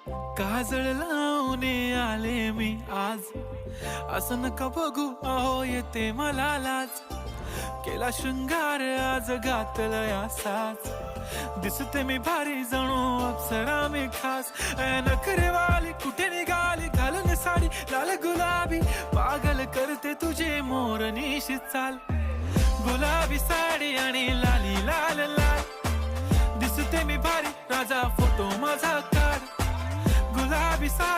काजळ लावून आले मी आज, असं नका बघू अहो येते मला लाज. केला शृंगार आज घातला या साज, दिसते मी भारी जणू अप्सरा मी खास. नखरेवाली कुठे निघाली घालून साडी लाल गुलाबी, पागल करते तुझे मोरनीशी चाल. गुलाबी साडी आणि लाली लाल लाल, दिसते मी भारी राजा फोटो माझा काढ. गुलाबी साडी